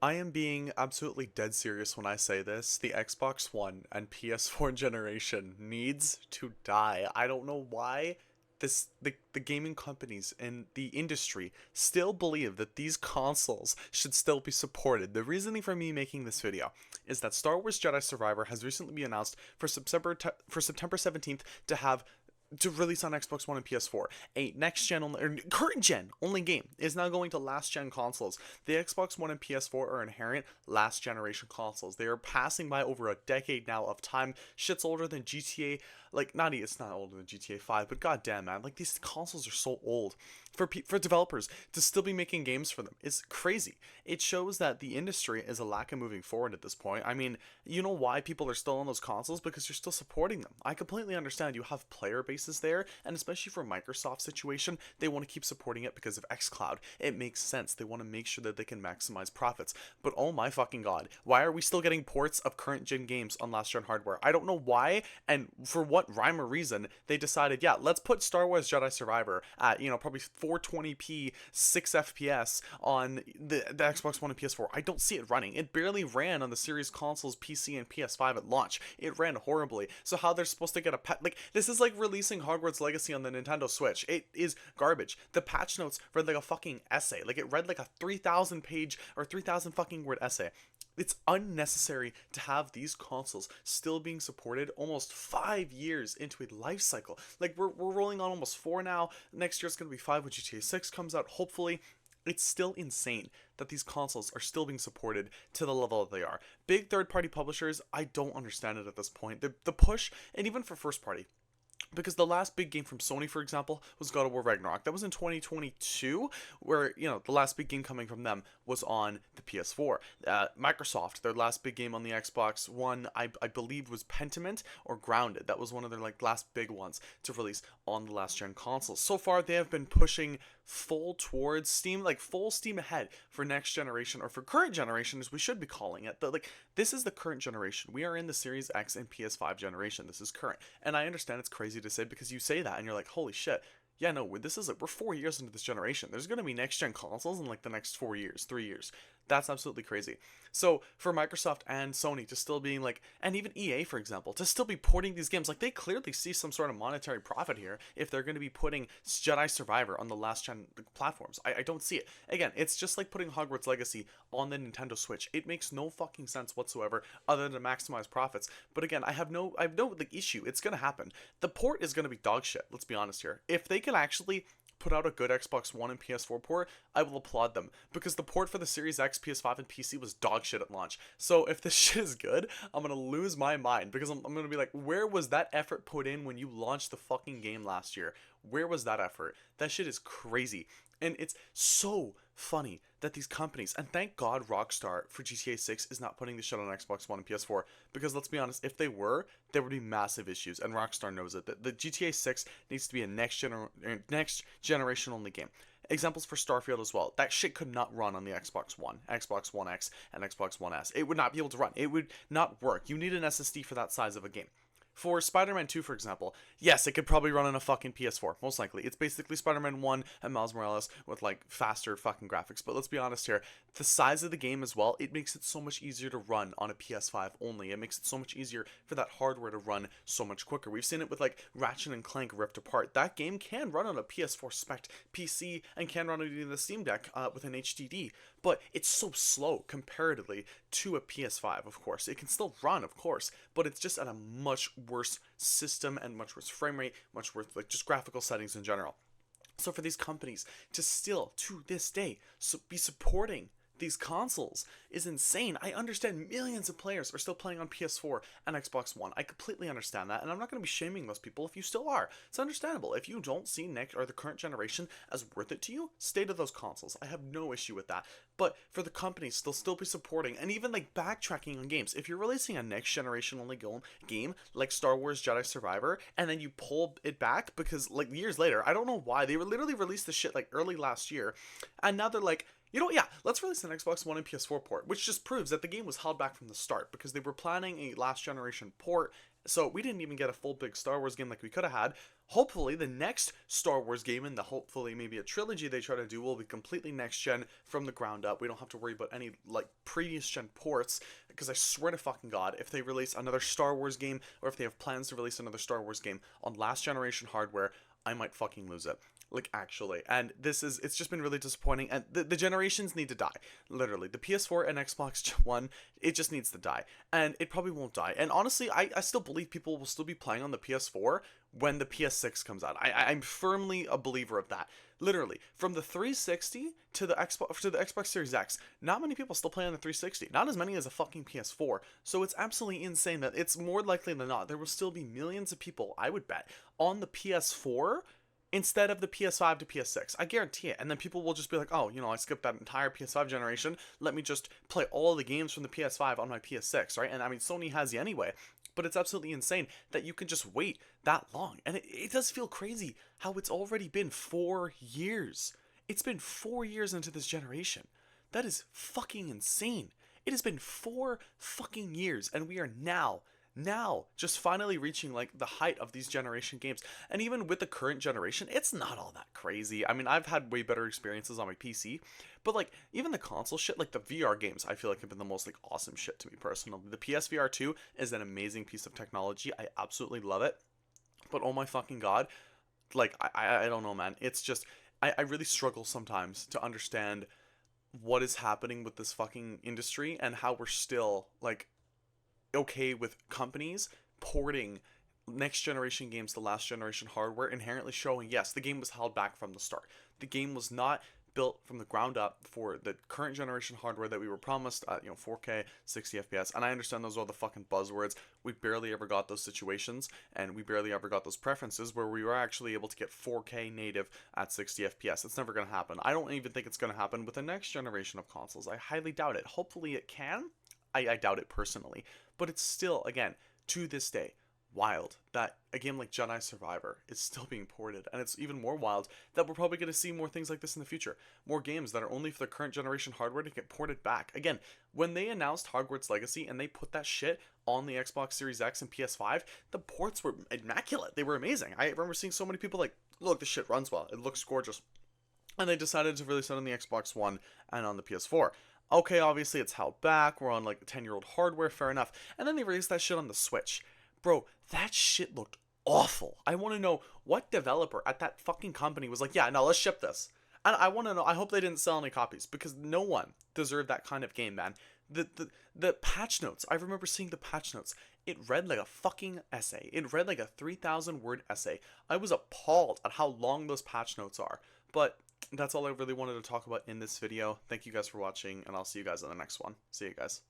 I am being absolutely dead serious when I say this. The Xbox One and PS4 generation needs to die. I don't know why the gaming companies and the industry still believe that these consoles should still be supported. The reasoning for me making this video is that Star Wars Jedi Survivor has recently been announced for September 17th to release on Xbox One and PS4. A next gen only, or current gen only game is now going to last gen consoles. The Xbox One and PS4 are inherent last generation consoles. They are passing by over a decade now of time. Shit's older than GTA. Like, it's not older than GTA 5, but goddamn, man, like these consoles are so old. For developers to still be making games for them is crazy. It shows that the industry is a lack of moving forward at this point. I mean, you know why people are still on those consoles? Because you're still supporting them. I completely understand you have player bases there, and especially for Microsoft's situation, they want to keep supporting it because of xCloud. It makes sense. They want to make sure that they can maximize profits. But oh my fucking god, why are we still getting ports of current gen games on last gen hardware? I don't know why, and for what rhyme or reason they decided, yeah, let's put Star Wars Jedi Survivor at, probably 420p 6 FPS on the Xbox One and PS4. I don't see it running. It barely ran on the series consoles, PC and PS5 at launch. It ran horribly. So how they're supposed to get a like, this is like releasing Hogwarts Legacy on the Nintendo Switch. It is garbage. The patch notes read like a fucking essay. Like, it read like a 3,000 page or 3,000 fucking word essay. It's unnecessary to have these consoles still being supported almost 5 years into a life cycle. Like, we're rolling on almost 4 now. Next year it's going to be 5 when GTA 6 comes out, hopefully. It's still insane that these consoles are still being supported to the level that they are. Big third party publishers, I don't understand it at this point. The push, and even for first party, because the last big game from Sony, for example, was God of War Ragnarok. That was in 2022, where, the last big game coming from them was on the PS4. Microsoft, their last big game on the Xbox One, I believe, was Pentiment or Grounded. That was one of their last big ones to release on the last gen consoles. So far, they have been pushing full towards Steam, like full steam ahead for next generation, or for current generation as we should be calling it. This is the current generation. We are in the Series X and PS5 generation. This is current. And I understand it's crazy to say, because you say that and you're like, holy shit. Yeah, no, this is we're 4 years into this generation. There's going to be next gen consoles in the next 4 years, 3 years. That's absolutely crazy. So for Microsoft and Sony to still being and even EA, for example, to still be porting these games, they clearly see some sort of monetary profit here if they're going to be putting Jedi Survivor on the last gen platforms. I don't see it. Again, it's just like putting Hogwarts Legacy on the Nintendo Switch. It makes no fucking sense whatsoever other than to maximize profits. But again, I have no issue. It's going to happen. The port is going to be dog shit. Let's be honest here. If they can actually put out a good Xbox One and PS4 port, I will applaud them, because the port for the Series X, PS5, and PC was dog shit at launch. So if this shit is good, I'm gonna lose my mind, because I'm gonna be like, where was that effort put in when you launched the fucking game last year? Where was that effort? That shit is crazy. And it's so funny that these companies, and thank God Rockstar for GTA 6 is not putting this shit on Xbox One and PS4, because let's be honest, if they were, there would be massive issues, and Rockstar knows it. The GTA 6 needs to be a next generation only game. Examples for Starfield as well. That shit could not run on the Xbox One, Xbox One X, and Xbox One S. It would not be able to run. It would not work. You need an SSD for that size of a game. For Spider-Man 2, for example, yes, it could probably run on a fucking PS4, most likely. It's basically Spider-Man 1 and Miles Morales with faster fucking graphics. But let's be honest here, the size of the game as well, it makes it so much easier to run on a PS5 only. It makes it so much easier for that hardware to run so much quicker. We've seen it with Ratchet and Clank Rift Apart. That game can run on a PS4 spec PC and can run on the Steam Deck with an HDD. But it's so slow comparatively to a PS5, of course. It can still run, of course, but it's just at a much worse system and much worse frame rate, much worse just graphical settings in general. So for these companies to still, to this day, be supporting these consoles is insane. I understand millions of players are still playing on PS4 and Xbox One. I completely understand that, and I'm not going to be shaming those people if you still are. It's understandable. If you don't see next or the current generation as worth it to you, stay to those consoles. I have no issue with that. But for the companies to still be supporting, and even backtracking on games, if you're releasing a next generation only game like Star Wars Jedi Survivor, and then you pull it back because years later, I don't know why, they literally released this shit early last year, and now they're yeah, let's release an Xbox One and PS4 port, which just proves that the game was held back from the start, because they were planning a last generation port, so we didn't even get a full big Star Wars game like we could have had. Hopefully, the next Star Wars game, and hopefully maybe a trilogy they try to do, will be completely next gen from the ground up. We don't have to worry about any like previous gen ports, because I swear to fucking God, if they release another Star Wars game, or if they have plans to release another Star Wars game on last generation hardware, I might fucking lose it. Like, actually. And it's just been really disappointing. And the generations need to die. Literally. The PS4 and Xbox One, it just needs to die. And it probably won't die. And honestly, I still believe people will still be playing on the PS4 when the PS6 comes out. I'm firmly a believer of that. Literally. From the 360 to the Xbox Series X, not many people still play on the 360. Not as many as a fucking PS4. So it's absolutely insane that it's more likely than not there will still be millions of people, I would bet, on the PS4 instead of the PS5 to PS6. I guarantee it. And then people will just be like, oh, you know, I skipped that entire PS5 generation. Let me just play all the games from the PS5 on my PS6, right? And I mean, Sony has you anyway. But it's absolutely insane that you can just wait that long. And it does feel crazy how it's already been 4 years. It's been 4 years into this generation. That is fucking insane. It has been 4 fucking years, and we are now just finally reaching like the height of these generation games. And even with the current generation, it's not all that crazy. I mean, I've had way better experiences on my PC, but like even the console shit, like the VR games, I feel like have been the most like awesome shit to me personally. The PSVR 2 is an amazing piece of technology. I absolutely love it. But oh my fucking God, like I don't know, man. It's just I really struggle sometimes to understand what is happening with this fucking industry and how we're still like okay with companies porting next generation games to last generation hardware, inherently showing yes, the game was held back from the start. The game was not built from the ground up for the current generation hardware that we were promised at, 4K 60 FPS. And I understand those are the fucking buzzwords. We barely ever got those situations, and we barely ever got those preferences where we were actually able to get 4K native at 60 FPS. It's never going to happen. I don't even think it's going to happen with the next generation of consoles. I highly doubt it. Hopefully it can. I doubt it personally. But it's still, again, to this day, wild that a game like Jedi Survivor is still being ported. And it's even more wild that we're probably going to see more things like this in the future. More games that are only for the current generation hardware to get ported back. Again, when they announced Hogwarts Legacy and they put that shit on the Xbox Series X and PS5, the ports were immaculate. They were amazing. I remember seeing so many people like, look, this shit runs well. It looks gorgeous. And they decided to release it on the Xbox One and on the PS4. Okay, obviously it's held back. We're on like 10-year-old hardware, fair enough. And then they released that shit on the Switch. Bro, that shit looked awful. I want to know what developer at that fucking company was like, yeah, no, let's ship this. And I want to know, I hope they didn't sell any copies, because no one deserved that kind of game, man. The patch notes, I remember seeing the patch notes. It read like a fucking essay. It read like a 3,000 word essay. I was appalled at how long those patch notes are. But that's all I really wanted to talk about in this video. Thank you guys for watching, and I'll see you guys in the next one. See you guys.